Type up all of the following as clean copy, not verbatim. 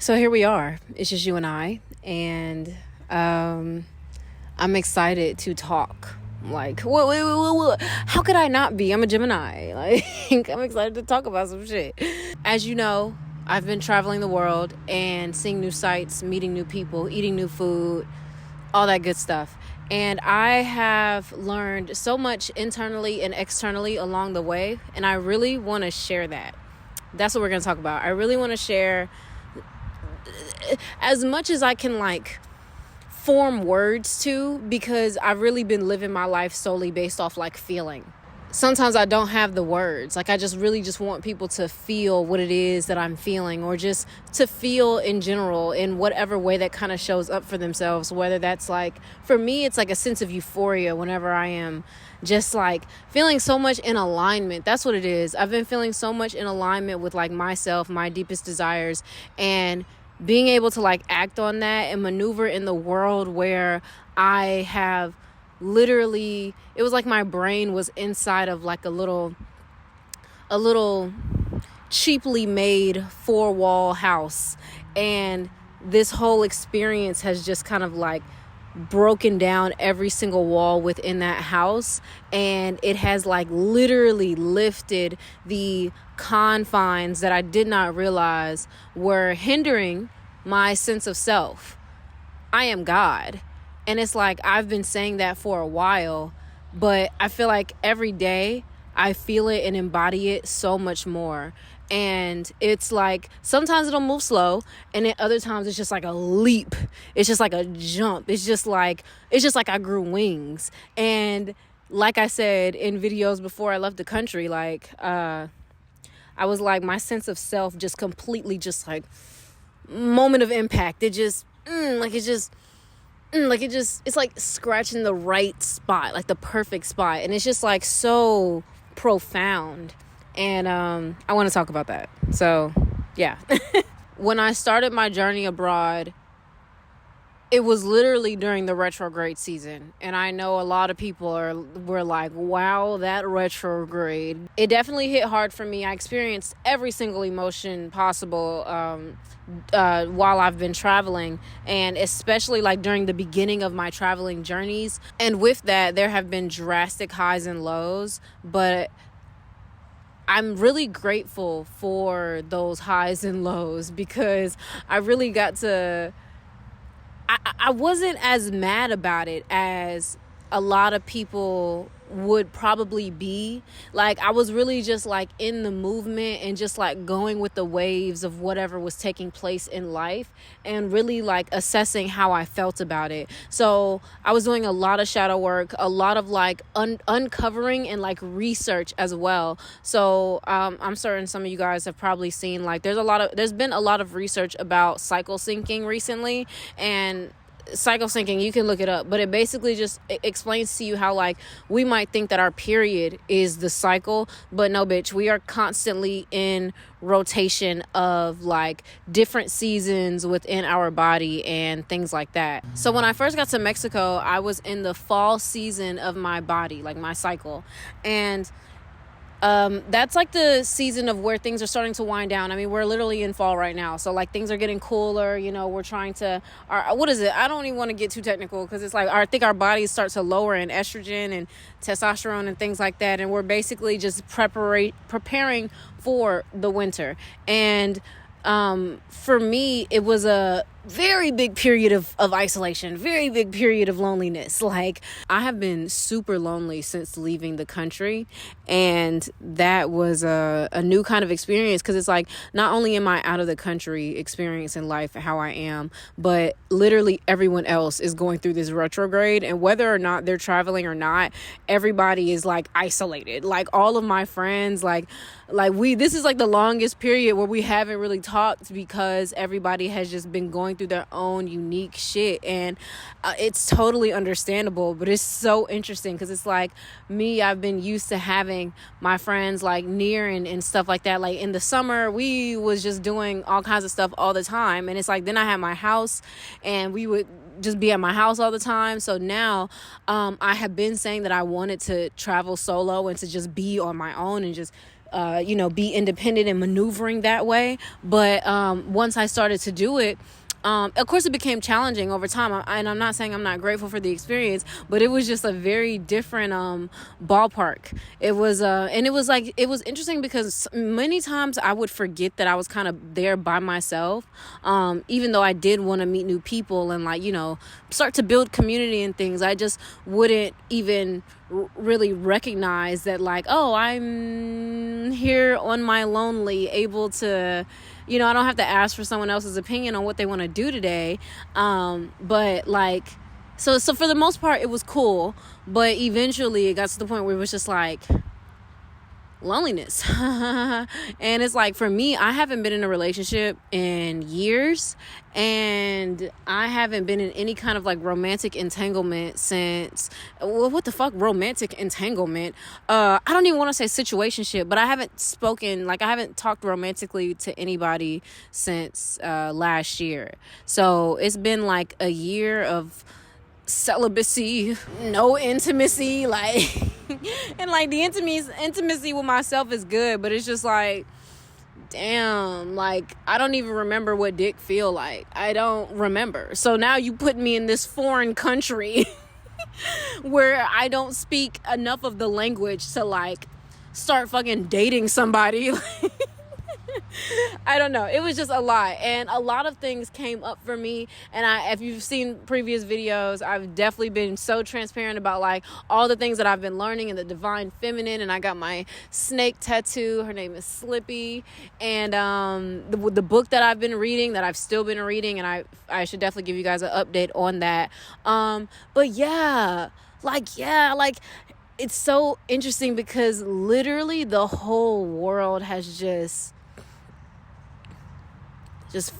So here we are. It's just you and I, and I'm excited to talk. Like, what? How could I not be? I'm a Gemini. Like, I'm excited to talk about some shit. As you know, I've been traveling the world and seeing new sights, meeting new people, eating new food, all that good stuff. And I have learned so much internally and externally along the way, and I really want to share that. That's what we're going to talk about. I really want to share as much as I can, like, form words to, because I've really been living my life solely based off, like, feeling. Sometimes I don't have the words. Like, I just really just want people to feel what it is that I'm feeling, or just to feel in general in whatever way that kind of shows up for themselves. Whether that's, like, for me, it's like a sense of euphoria whenever I am just, like, feeling so much in alignment. That's what it is. I've been feeling so much in alignment with, like, myself, my deepest desires, and being able to, like, act on that and maneuver in the world where I have literally, it was like my brain was inside of, like, a little cheaply made 4-wall house, and this whole experience has just kind of, like, broken down every single wall within that house, and it has, like, literally lifted the confines that I did not realize were hindering my sense of self. I am God. And it's like, I've been saying that for a while, but I feel like every day I feel it and embody it so much more. And it's like, sometimes it'll move slow, and then other times it's just like a leap. It's just like a jump. It's just like I grew wings. And like I said in videos before I left the country, like, I was like, my sense of self just completely just, like, moment of impact. It just, it's like scratching the right spot, like the perfect spot. And it's just, like, so profound. And I want to talk about that. So, yeah. When I started my journey abroad, it was literally during the retrograde season. And I know a lot of people were like, wow, that retrograde. It definitely hit hard for me. I experienced every single emotion possible while I've been traveling, and especially, like, during the beginning of my traveling journeys. And with that, there have been drastic highs and lows, but I'm really grateful for those highs and lows, because I really got to, I wasn't as mad about it as a lot of people would probably be. Like, I was really just, like, in the movement and just, like, going with the waves of whatever was taking place in life, and really, like, assessing how I felt about it. So I was doing a lot of shadow work, a lot of, like, uncovering and, like, research as well. So I'm certain some of you guys have probably seen, like, there's been a lot of research about cycle syncing recently. And cycle syncing, you can look it up, but it basically just explains to you how, like, we might think that our period is the cycle, but no, bitch, we are constantly in rotation of, like, different seasons within our body and things like that. So when I first got to Mexico, I was in the fall season of my body, like my cycle, and that's, like, the season of where things are starting to wind down. I mean, we're literally in fall right now. So, like, things are getting cooler. You know, we're trying to, what is it? I don't even want to get too technical, because it's like, I think our bodies start to lower in estrogen and testosterone and things like that. And we're basically just preparing for the winter. And for me, it was a very big period of isolation, very big period of loneliness. Like, I have been super lonely since leaving the country, and that was a new kind of experience, because it's like, not only am I out of the country experiencing life how I am, but literally everyone else is going through this retrograde, and whether or not they're traveling or not, everybody is, like, isolated. Like, all of my friends, like this is, like, the longest period where we haven't really talked, because everybody has just been going through their own unique shit. And it's totally understandable, but it's so interesting, because it's like, me, I've been used to having my friends, like, near and stuff like that. Like, in the summer, we was just doing all kinds of stuff all the time, and it's like, then I had my house, and we would just be at my house all the time. So now I have been saying that I wanted to travel solo and to just be on my own and just be independent and maneuvering that way. But once I started to do it, of course it became challenging over time, and I'm not saying I'm not grateful for the experience, but it was just a very different ballpark. It was and it was like, it was interesting because many times I would forget that I was kind of there by myself, even though I did want to meet new people and start to build community and things. I just wouldn't even really recognize that, I'm here on my lonely, able to, I don't have to ask for someone else's opinion on what they want to do today. But so for the most part, it was cool. But eventually it got to the point where it was just loneliness. And it's for me, I haven't been in a relationship in years, and I haven't been in any kind of romantic entanglement since, well, what the fuck, romantic entanglement? I don't even want to say situationship, but I haven't spoken, I haven't talked romantically to anybody since last year. So it's been a year of celibacy, no intimacy, and the intimacy with myself is good, but it's just damn, I don't even remember what dick feel like. I don't remember. So now you put me in this foreign country where I don't speak enough of the language to start fucking dating somebody. I don't know. It was just a lot. And a lot of things came up for me. And if you've seen previous videos, I've definitely been so transparent about all the things that I've been learning in the divine feminine. And I got my snake tattoo. Her name is Slippy. And the book that I've been reading, that I've still been reading. And I should definitely give you guys an update on that. But yeah, it's so interesting because literally the whole world has just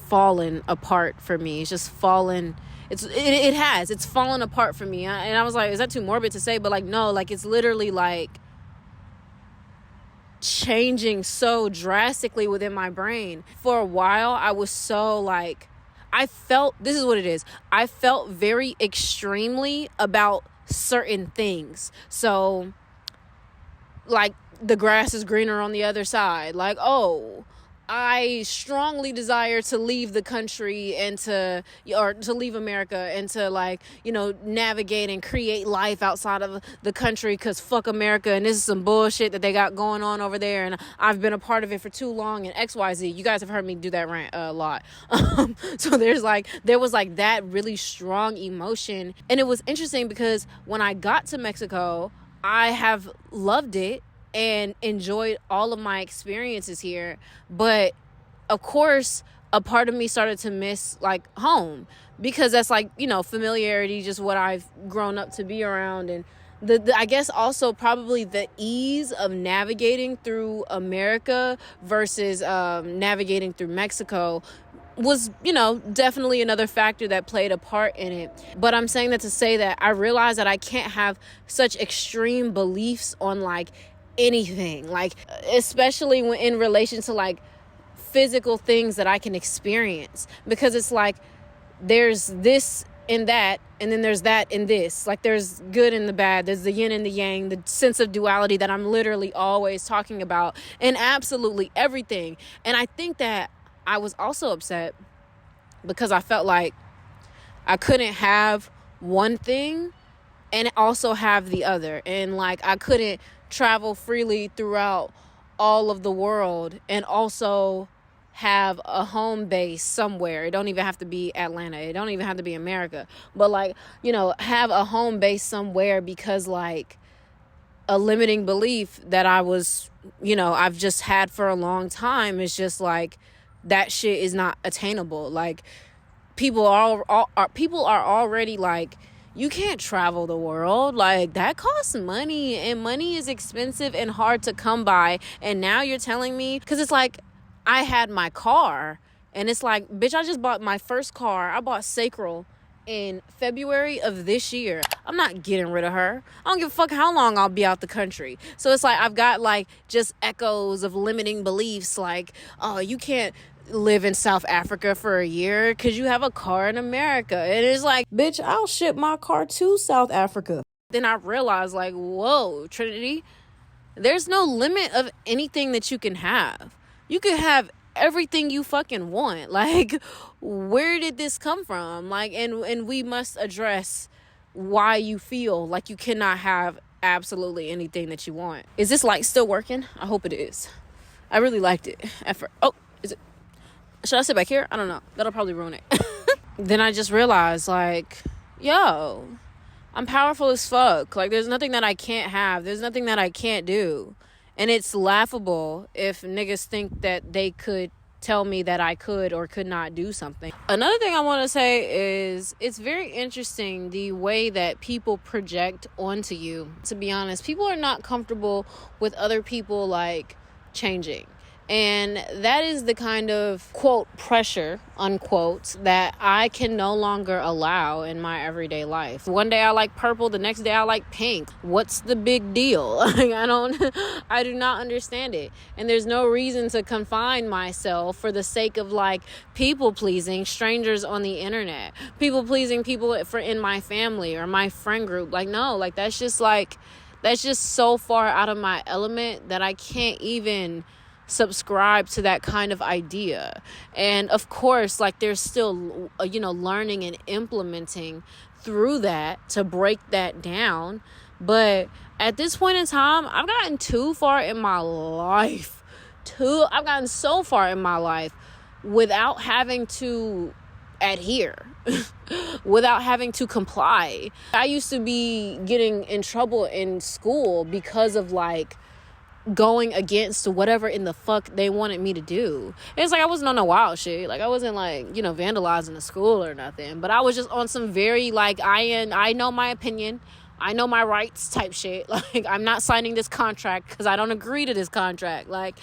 fallen apart for me. It's just fallen. It's fallen apart for me. And I was like, is that too morbid to say? But no, it's literally changing so drastically within my brain. For a while, I was so I felt, this is what it is. I felt very extremely about certain things. So the grass is greener on the other side. I strongly desire to leave the country and to leave America and to navigate and create life outside of the country, because fuck America and this is some bullshit that they got going on over there and I've been a part of it for too long and XYZ. You guys have heard me do that rant a lot. So there was that really strong emotion. And it was interesting because when I got to Mexico, I have loved it and enjoyed all of my experiences here. But of course, a part of me started to miss home, because that's familiarity, just what I've grown up to be around. And the I guess also probably the ease of navigating through America versus navigating through Mexico was, definitely another factor that played a part in it. But I'm saying that to say that I realized that I can't have such extreme beliefs on anything, especially when in relation to physical things that I can experience, because it's there's this in that, and then there's that in this. There's good and the bad, there's the yin and the yang, the sense of duality that I'm literally always talking about in absolutely everything. And I think that I was also upset because I felt I couldn't have one thing and also have the other, and I couldn't travel freely throughout all of the world and also have a home base somewhere. It don't even have to be Atlanta. It don't even have to be America. But have a home base somewhere, because a limiting belief that I was, I've just had for a long time is just that shit is not attainable. People are already you can't travel the world. That costs money, and money is expensive and hard to come by. And now you're telling me, because it's I had my car, and it's bitch, I just bought my first car. I bought Sacral in February of this year. I'm not getting rid of her. I don't give a fuck how long I'll be out the country. So it's I've got just echoes of limiting beliefs, oh, you can't live in South Africa for a year because you have a car in America. And it's bitch, I'll ship my car to South Africa. Then I realized whoa, Trinity, There's no limit of anything that you can have. You can have everything you fucking want. Like, where did this come from? Like, and we must address why you feel like you cannot have absolutely anything that you want. Is this light still working? I hope it is. I really liked it at first. Oh, is it? Should I sit back here? I don't know. That'll probably ruin it. Then I just realized, like, yo, I'm powerful as fuck. Like, there's nothing that I can't have. There's nothing that I can't do. And it's laughable if niggas think that they could tell me that I could or could not do something. Another thing I want to say is it's very interesting the way that people project onto you. To be honest, people are not comfortable with other people, like, changing. And that is the kind of, quote, pressure, unquote, that I can no longer allow in my everyday life. One day I like purple, the next day I like pink. What's the big deal? Like, I do not understand it. And there's no reason to confine myself for the sake of, like, people pleasing strangers on the internet, people pleasing people in my family or my friend group. Like, no, like, that's just so far out of my element that I can't even subscribe to that kind of idea. And of course, like, there's still learning and implementing through that to break that down. But at this point in time, I've gotten too far in my life. I've gotten so far in my life without having to adhere, without having to comply. I used to be getting in trouble in school because of, like, going against whatever in the fuck they wanted me to do. And it's like I wasn't on no wild shit. Like, I wasn't, like, vandalizing the school or nothing. But I was just on some very, like, I know my opinion, I know my rights type shit. Like, I'm not signing this contract because I don't agree to this contract. Like,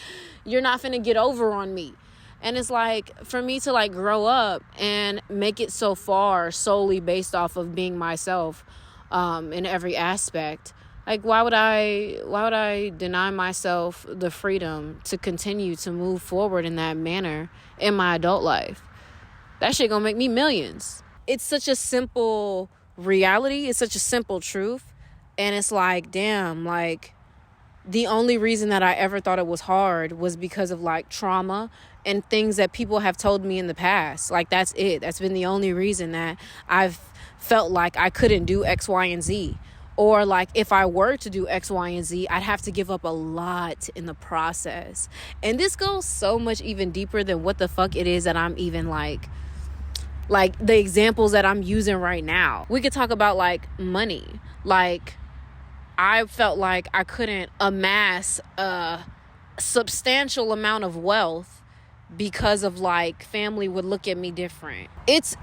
you're not finna get over on me. And it's like, for me to, like, grow up and make it so far solely based off of being myself in every aspect. Like, why would I deny myself the freedom to continue to move forward in that manner in my adult life? That shit gonna make me millions. It's such a simple reality. It's such a simple truth. And it's like, damn, like, the only reason that I ever thought it was hard was because of, like, trauma and things that people have told me in the past. Like, that's it. That's been the only reason that I've felt like I couldn't do X, Y, and Z. Or, like, if I were to do X, Y, and Z, I'd have to give up a lot in the process. And this goes so much even deeper than what the fuck it is that I'm even, like the examples that I'm using right now. We could talk about, like, money. Like, I felt like I couldn't amass a substantial amount of wealth because of, like, family would look at me different. It's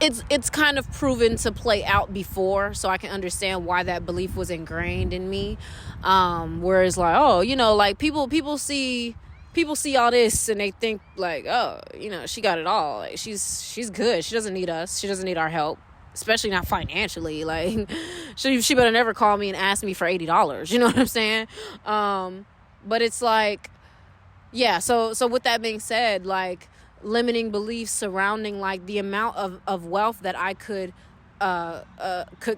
kind of proven to play out before, so I can understand why that belief was ingrained in me. Whereas, like, oh, like, people see all this and they think, like, oh, she got it all. Like, she's good. She doesn't need us. She doesn't need our help, especially not financially. Like, she better never call me and ask me for $80. You know what I'm saying? But it's like, yeah, so with that being said, like, limiting beliefs surrounding, like, the amount of wealth that I could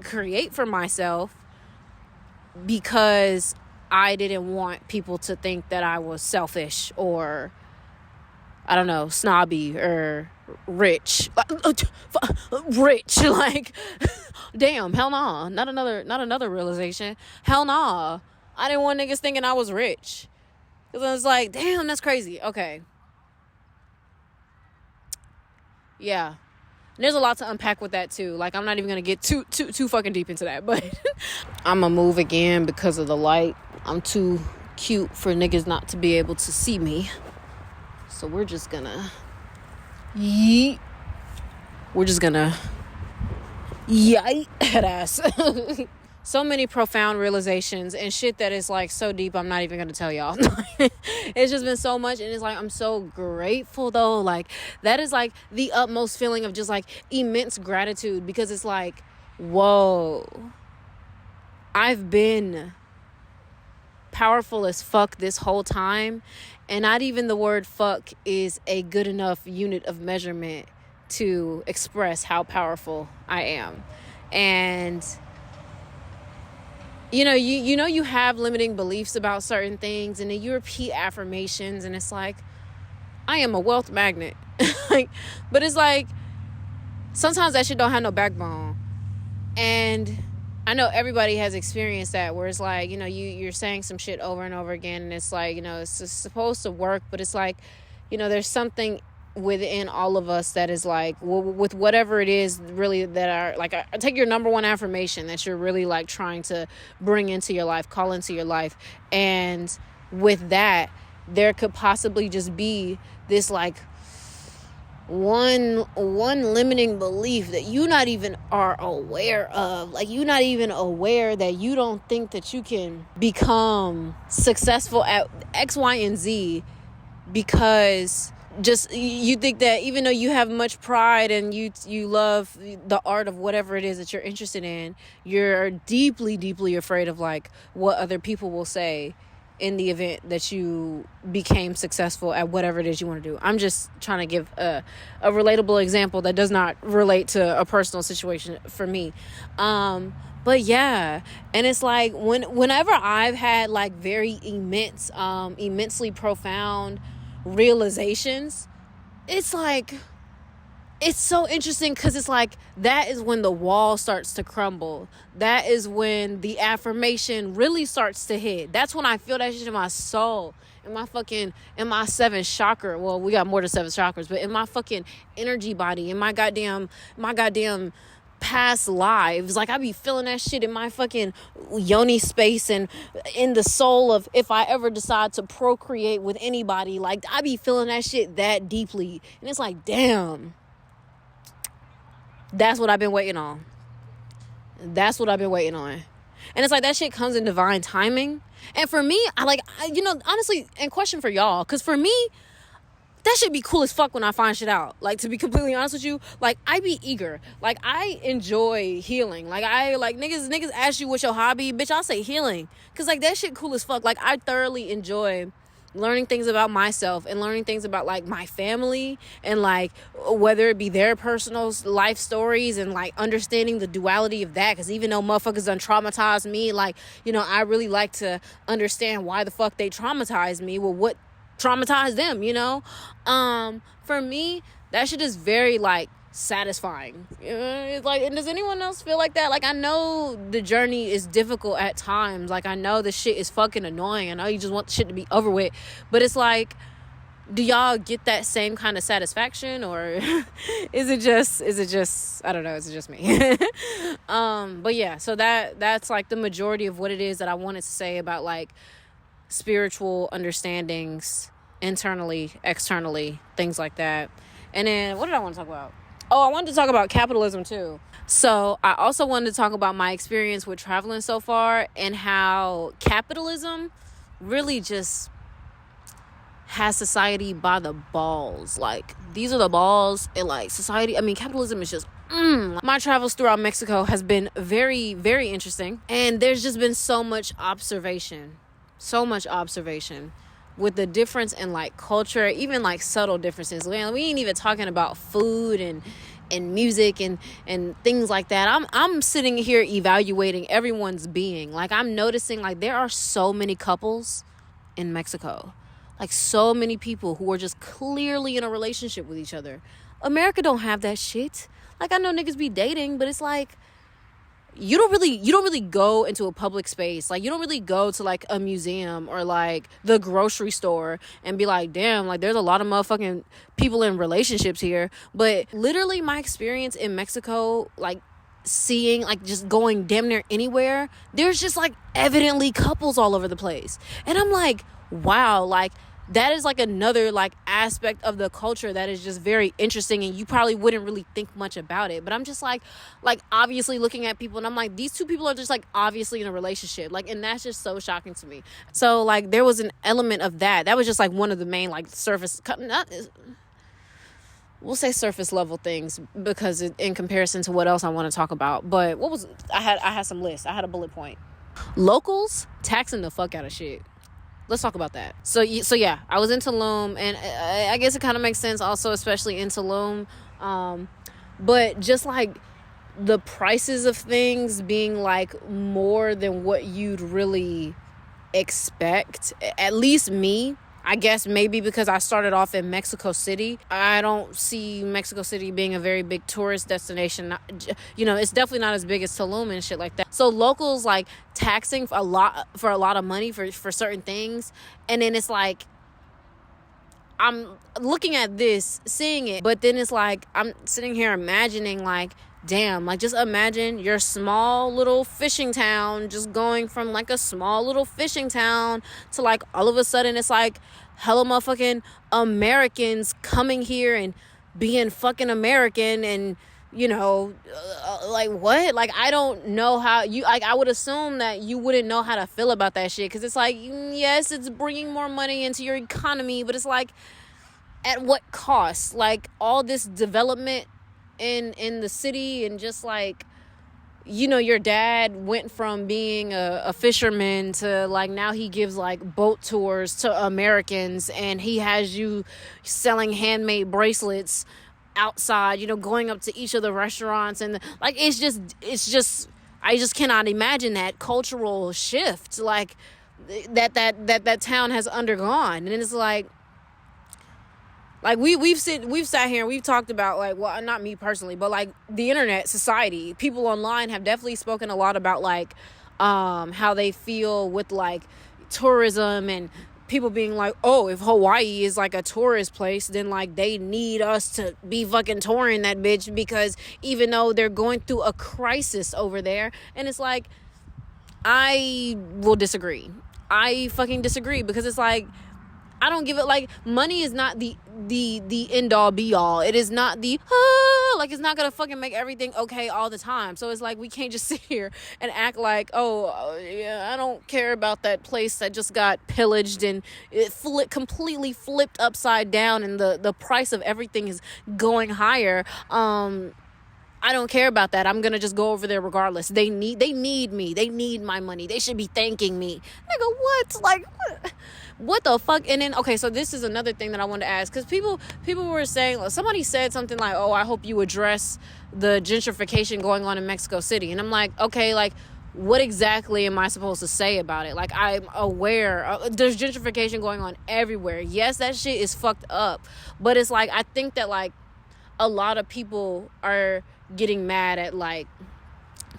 create for myself because I didn't want people to think that I was selfish or, I don't know, snobby or rich. Rich, like, damn, hell no. Not another realization. Hell no. I didn't want niggas thinking I was rich. Because I was like, damn, that's crazy. Okay. Yeah. And there's a lot to unpack with that too. Like, I'm not even going to get too fucking deep into that. But I'm going to move again because of the light. I'm too cute for niggas not to be able to see me. So we're just going to yeet. We're just going to yeet head ass. So many profound realizations and shit that is, like, so deep I'm not even gonna tell y'all. It's just been so much, and it's like I'm so grateful though. Like, that is, like, the utmost feeling of just, like, immense gratitude, because it's like, whoa, I've been powerful as fuck this whole time, and not even the word fuck is a good enough unit of measurement to express how powerful I am. And you have limiting beliefs about certain things, and then you repeat affirmations, and it's like, I am a wealth magnet. Like, but it's like, sometimes that shit don't have no backbone. And I know everybody has experienced that, where it's like, you're saying some shit over and over again, and it's like, it's just supposed to work, but it's like, there's something within all of us that is like, with whatever it is really that are like, I take your number one affirmation that you're really like trying to bring into your life, call into your life, and with that there could possibly just be this like one limiting belief that you not even are aware of. Like, you not even aware that you don't think that you can become successful at X, Y, and Z, because just you think that even though you have much pride and you love the art of whatever it is that you're interested in, you're deeply, deeply afraid of like what other people will say in the event that you became successful at whatever it is you want to do. I'm just trying to give a relatable example that does not relate to a personal situation for me. But yeah, and it's like whenever I've had like very immensely profound realizations, it's like, it's so interesting, because it's like, that is when the wall starts to crumble. That is when the affirmation really starts to hit. That's when I feel that shit in my soul, in my seventh chakra. Well, we got more than seven chakras, but in my fucking energy body, in my goddamn past lives. Like, I be feeling that shit in my fucking yoni space, and in the soul of, if I ever decide to procreate with anybody, like, I be feeling that shit that deeply. And it's like, damn, that's what I've been waiting on. And it's like, that shit comes in divine timing. And for me, honestly, and question for y'all, because for me, that should be cool as fuck when I find shit out. Like, to be completely honest with you, like, I be eager. Like, I enjoy healing. Like, niggas ask you what's your hobby, bitch, I'll say healing. Because, like, that shit cool as fuck. Like, I thoroughly enjoy learning things about myself and learning things about, like, my family, and, like, whether it be their personal life stories, and, like, understanding the duality of that. Because even though motherfuckers done traumatized me, like, I really like to understand why the fuck they traumatized me. Well, what traumatized them, for me, that shit is very like satisfying. It's like, and does anyone else feel like that? Like, I know the journey is difficult at times. Like, I know the shit is fucking annoying. I know you just want the shit to be over with, but it's like, do y'all get that same kind of satisfaction, or is it just I don't know, is it just me? But yeah, so that's like the majority of what it is that I wanted to say about like spiritual understandings, internally, externally, things like that. And then what did I want to talk about? I wanted to talk about capitalism too. So I also wanted to talk about my experience with traveling so far, and how capitalism really just has society by the balls. Like, these are the balls, and like society, capitalism is just my travels throughout Mexico has been very, very interesting, and there's just been so much observation with the difference in like culture, even like subtle differences. We ain't even talking about food and music and things like that. I'm sitting here evaluating everyone's being. Like, I'm noticing like there are so many couples in Mexico, like so many people who are just clearly in a relationship with each other. America don't have that shit. Like, I know niggas be dating, but it's like, you don't really go into a public space. Like, you don't really go to like a museum or like the grocery store and be like, damn, like there's a lot of motherfucking people in relationships here. But literally my experience in Mexico, like seeing, like just going damn near anywhere, there's just like evidently couples all over the place. And I'm like, wow, like that is like another like aspect of the culture that is just very interesting, and you probably wouldn't really think much about it. But I'm just like obviously looking at people, and I'm like, these two people are just like obviously in a relationship, like, and that's just so shocking to me. So like there was an element of that was just like one of the main like we'll say surface level things, because in comparison to what else I want to talk about. But I had some lists. I had a bullet point. Locals taxing the fuck out of shit. Let's talk about that. So yeah, I was in Tulum, and I guess it kind of makes sense also, especially in Tulum. But just like the prices of things being like more than what you'd really expect. At least me. I guess maybe because I started off in Mexico City. I don't see Mexico City being a very big tourist destination. It's definitely not as big as Tulum and shit like that. So locals like taxing for a lot of money for certain things. And then it's like, I'm looking at this, seeing it, but then it's like, I'm sitting here imagining like, damn, like just imagine your small little fishing town just going from like a small little fishing town to like all of a sudden it's like hella motherfucking Americans coming here and being fucking American and like what? Like I don't know how you like. I would assume that you wouldn't know how to feel about that shit because it's like, yes, it's bringing more money into your economy, but it's like at what cost? Like all this development in the city and just like your dad went from being a fisherman to like now he gives like boat tours to Americans and he has you selling handmade bracelets outside, going up to each of the restaurants and like it's just I just cannot imagine that cultural shift like that town has undergone. And it's like we've sat here and we've talked about like, well, not me personally, but like the internet, society, people online have definitely spoken a lot about like how they feel with like tourism and people being like, oh, if Hawaii is like a tourist place, then like they need us to be fucking touring that bitch because even though they're going through a crisis over there. And it's like, I will disagree. I fucking disagree because it's like, I don't give it like money is not the end all be all. It is not the like it's not gonna fucking make everything okay all the time. So it's like we can't just sit here and act like, oh yeah, I don't care about that place that just got pillaged and it completely flipped upside down and the price of everything is going higher. I don't care about that. I'm gonna just go over there regardless. They need me. They need my money. They should be thanking me. Nigga, what? Like, what the fuck? And then, okay, so this is another thing that I wanted to ask. Because people were saying, somebody said something like, oh, I hope you address the gentrification going on in Mexico City. And I'm like, okay, like, what exactly am I supposed to say about it? Like, I'm aware. There's gentrification going on everywhere. Yes, that shit is fucked up. But it's like, I think that, like, a lot of people are getting mad at like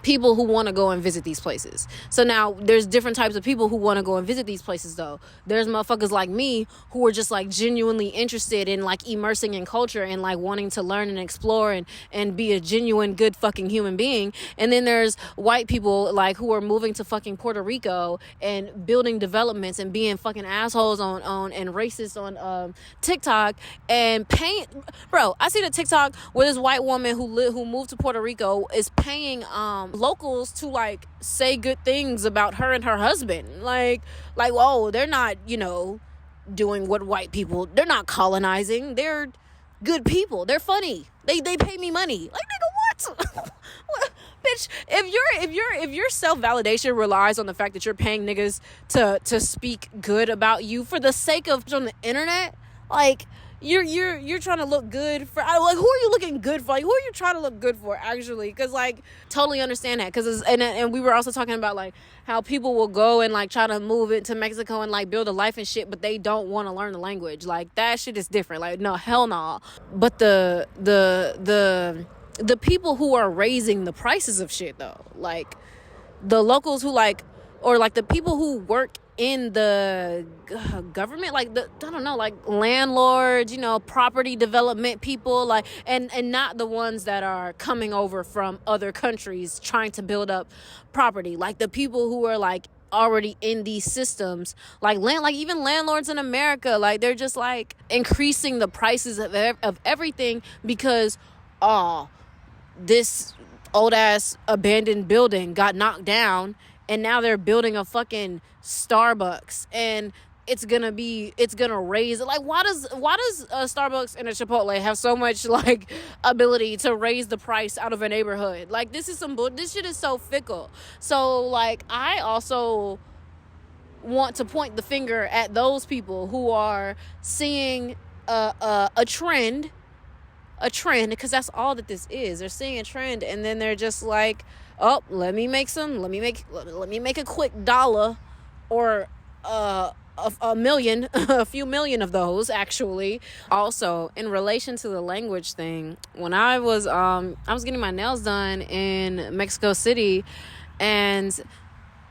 people who want to go and visit these places. So now there's different types of people who want to go and visit these places though. There's motherfuckers like me who are just like genuinely interested in like immersing in culture and like wanting to learn and explore and be a genuine good fucking human being. And then there's white people like who are moving to fucking Puerto Rico and building developments and being fucking assholes on and racist on TikTok and paying. Bro, I see the TikTok where this white woman who moved to Puerto Rico is paying locals to like say good things about her and her husband, like whoa, they're not doing what white people, they're not colonizing, they're good people, they're funny, they pay me money. Like, nigga, what? What? Bitch, if your self-validation relies on the fact that you're paying niggas to speak good about you for the sake of on the internet, like you're trying to look good for, like, who are you looking good for? Like, who are you trying to look good for, actually? Because, like, totally understand that. Because, and we were also talking about, like, how people will go and, like, try to move into Mexico and, like, build a life and shit, but they don't want to learn the language. Like, that shit is different. Like, no, hell no. But the people who are raising the prices of shit, though, like, the locals who, like, or, like, the people who work in the government, like I don't know, like landlords, property development people, like, and not the ones that are coming over from other countries trying to build up property, like the people who are like already in these systems, like even landlords in America, like they're just like increasing the prices of everything because this old ass abandoned building got knocked down and now they're building a fucking Starbucks and it's gonna raise it. Like, why does a Starbucks and a Chipotle have so much like ability to raise the price out of a neighborhood? Like, this shit is so fickle. So like, I also want to point the finger at those people who are seeing a trend a trend, because that's all that this is. They're seeing a trend, and then they're just like, oh, let me make a quick dollar, or a million, a few million of those, actually. Also, in relation to the language thing, when I was getting my nails done in Mexico City, and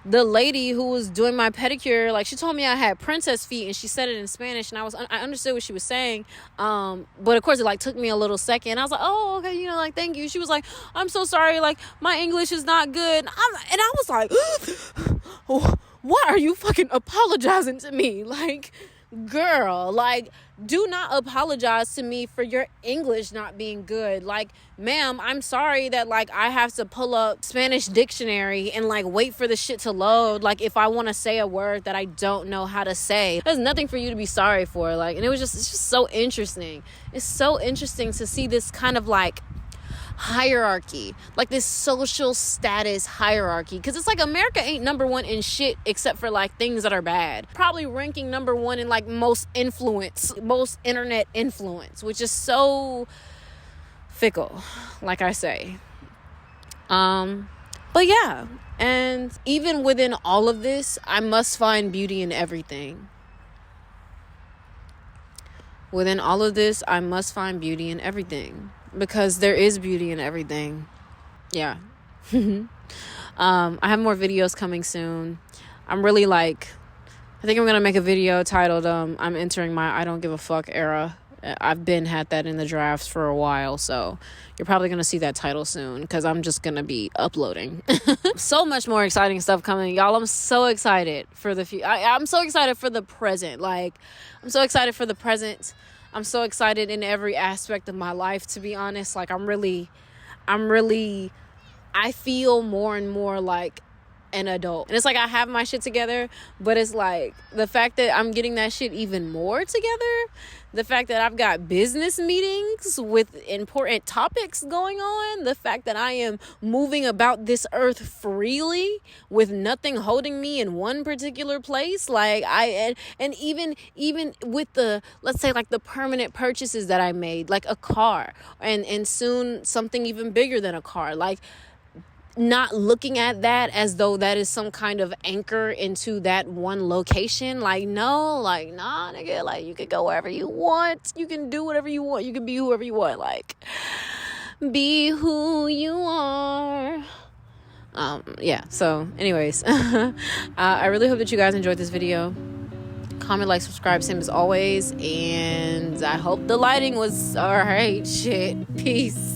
the lady who was doing my pedicure, like, she told me I had princess feet, and she said it in Spanish, and I understood what she was saying, but of course it like took me a little second. I was like, oh, okay, you know, like, thank you. She was like, I'm so sorry, like, my English is not good. And I was like, why are you fucking apologizing to me? Like, girl, like, do not apologize to me for your English not being good. Like, ma'am, I'm sorry that, like, I have to pull up Spanish dictionary and, like, wait for the shit to load, like, if I want to say a word that I don't know how to say. There's nothing for you to be sorry for. Like, and it's just so interesting. It's so interesting to see this kind of, like, hierarchy, like this social status hierarchy, because it's like America ain't number one in shit except for like things that are bad. Probably ranking number one in like most internet influence, which is so fickle, like I say. But yeah, and even within all of this, I must find beauty in everything. Within all of this, I must find beauty in everything. Because there is beauty in everything. Yeah. I have more videos coming soon. I'm really like, I think I'm going to make a video titled, I'm entering my I don't give a fuck era. I've had that in the drafts for a while. So you're probably going to see that title soon, because I'm just going to be uploading. So much more exciting stuff coming. Y'all, I'm so excited for the future. I'm so excited for the present. Like, I'm so excited for the present. I'm so excited in every aspect of my life, to be honest. Like, I feel more and more like an adult. And it's like I have my shit together, but it's like the fact that I'm getting that shit even more together, the fact that I've got business meetings with important topics going on, the fact that I am moving about this earth freely with nothing holding me in one particular place, like and even with the, let's say, like the permanent purchases that I made, like a car, and soon something even bigger than a car, like, not looking at that as though that is some kind of anchor into that one location. Like, no, like, nah, nigga, like, you can go wherever you want, you can do whatever you want, you can be whoever you want, like, be who you are. Yeah, so anyways, I really hope that you guys enjoyed this video. Comment, like, subscribe, same as always, and I hope the lighting was all right. Shit, peace.